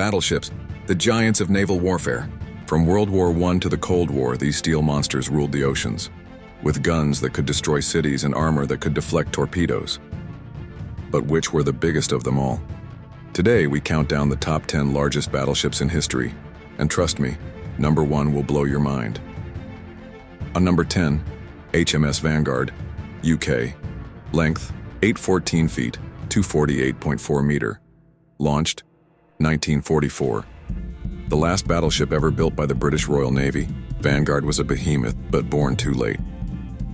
Battleships, the giants of naval warfare. From World War I to the Cold War, these steel monsters ruled the oceans, with guns that could destroy cities and armor that could deflect torpedoes. But which were the biggest of them all? Today, we count down the top 10 largest battleships in history, and trust me, number 1 will blow your mind. On number 10, HMS Vanguard, UK. Length, 814 feet, 248.4 meter. Launched, 1944. The last battleship ever built by the British Royal Navy, Vanguard was a behemoth, but born too late.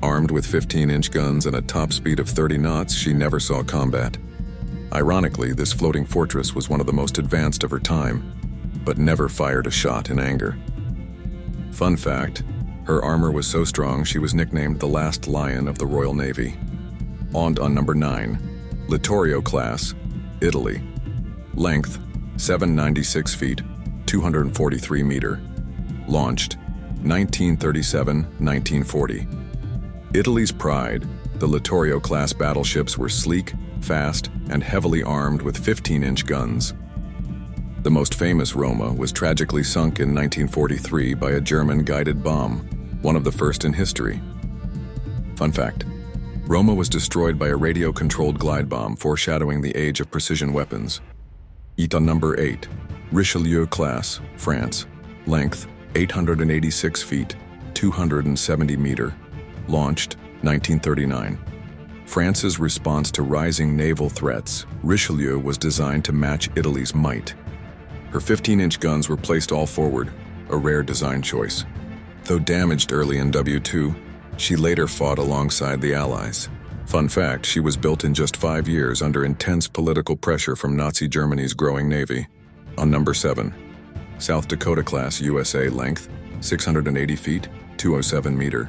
Armed with 15-inch guns and a top speed of 30 knots, she never saw combat. Ironically, this floating fortress was one of the most advanced of her time, but never fired a shot in anger. Fun fact, her armor was so strong she was nicknamed the last lion of the Royal Navy. On number 9, Littorio class, Italy. Length, 796 feet, 243 meter. Launched, 1937-1940. Italy's pride, the Littorio class battleships were sleek, fast, and heavily armed with 15-inch guns. The most famous Roma was tragically sunk in 1943 by a German guided bomb, one of the first in history. Fun fact, Roma was destroyed by a radio-controlled glide bomb, foreshadowing the age of precision weapons. On number 8, Richelieu class, France. Length, 886 feet, 270 meter. Launched, 1939. France's response to rising naval threats, Richelieu was designed to match Italy's might. Her 15-inch guns were placed all forward, a rare design choice. Though damaged early in W2, she later fought alongside the Allies. Fun fact, she was built in just 5 years under intense political pressure from Nazi Germany's growing navy. On number 7, South Dakota class USA. Length, 680 feet, 207 meter.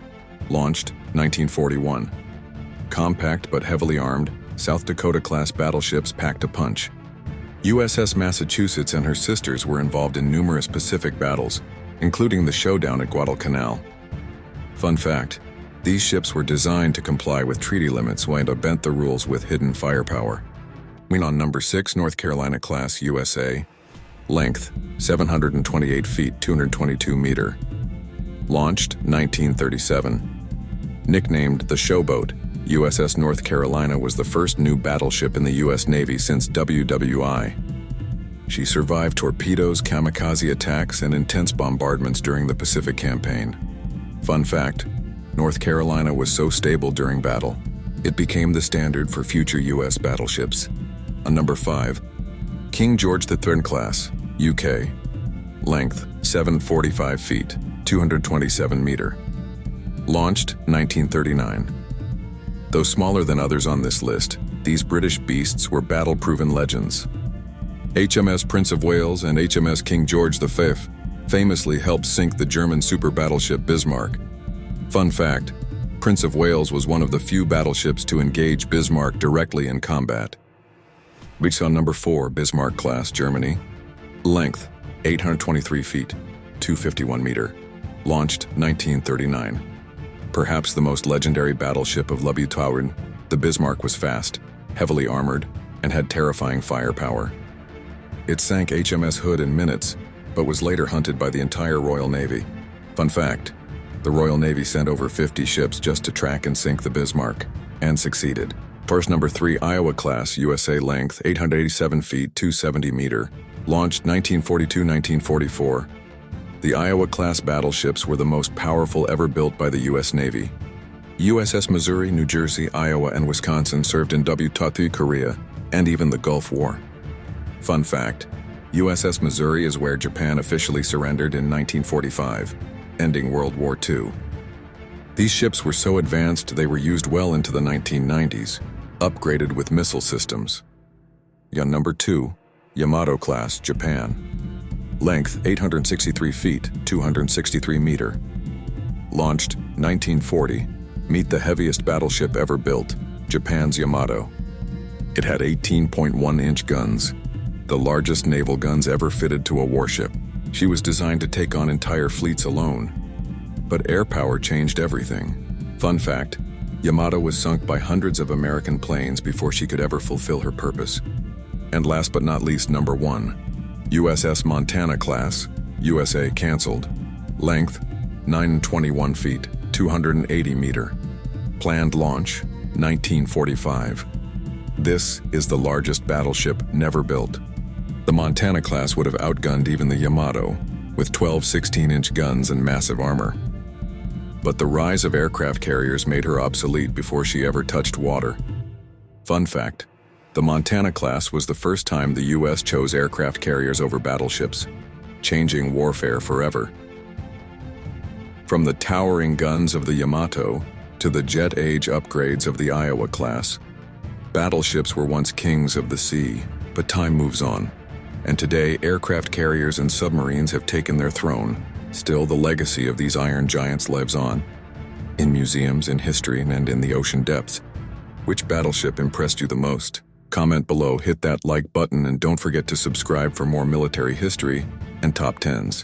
Launched, 1941. Compact but heavily armed, South Dakota class battleships packed a punch. USS Massachusetts and her sisters were involved in numerous Pacific battles, including the showdown at Guadalcanal. Fun fact, these ships were designed to comply with treaty limits while bent the rules with hidden firepower. On number 6, North Carolina class USA. Length, 728 feet, 222 meter. Launched, 1937. Nicknamed the Showboat, USS North Carolina was the first new battleship in the U.S. Navy since WWI. She survived torpedoes, kamikaze attacks, and intense bombardments during the Pacific Campaign. Fun fact, North Carolina was so stable during battle, it became the standard for future U.S. battleships. On number 5, King George III class, UK. Length, 745 feet, 227 meter. Launched, 1939. Though smaller than others on this list, these British beasts were battle-proven legends. HMS Prince of Wales and HMS King George V famously helped sink the German super battleship Bismarck. Fun fact, Prince of Wales was one of the few battleships to engage Bismarck directly in combat. We saw number 4, Bismarck class, Germany. Length, 823 feet, 251 meter. Launched, 1939. Perhaps the most legendary battleship of Lubitauern, the Bismarck was fast, heavily armored, and had terrifying firepower. It sank HMS Hood in minutes, but was later hunted by the entire Royal Navy. Fun fact, the Royal Navy sent over 50 ships just to track and sink the Bismarck, and succeeded. First, number 3, Iowa class, USA. Length, 887 feet, 270 meter. Launched, 1942-1944. The Iowa-class battleships were the most powerful ever built by the U.S. Navy. USS Missouri, New Jersey, Iowa, and Wisconsin served in WW2, Korea, and even the Gulf War. Fun fact, USS Missouri is where Japan officially surrendered in 1945, ending World War II. These ships were so advanced they were used well into the 1990s, upgraded with missile systems. Number 2, Yamato class, Japan. Length, 863 feet, 263 meter. Launched, 1940. Meet the heaviest battleship ever built, Japan's Yamato. It had 18.1-inch guns, the largest naval guns ever fitted to a warship. She was designed to take on entire fleets alone. But air power changed everything. Fun fact, Yamato was sunk by hundreds of American planes before she could ever fulfill her purpose. And last but not least, number 1, USS Montana class, USA canceled. Length, 921 feet, 280 meter. Planned launch, 1945. This is the largest battleship never built. The Montana class would have outgunned even the Yamato, with 12 16-inch guns and massive armor. But the rise of aircraft carriers made her obsolete before she ever touched water. Fun fact, the Montana class was the first time the US chose aircraft carriers over battleships, changing warfare forever. From the towering guns of the Yamato to the jet age upgrades of the Iowa class, battleships were once kings of the sea, but time moves on. And today, aircraft carriers and submarines have taken their throne. Still, the legacy of these iron giants lives on. In museums, in history, and in the ocean depths. Which battleship impressed you the most? Comment below, hit that like button, and don't forget to subscribe for more military history and top 10s.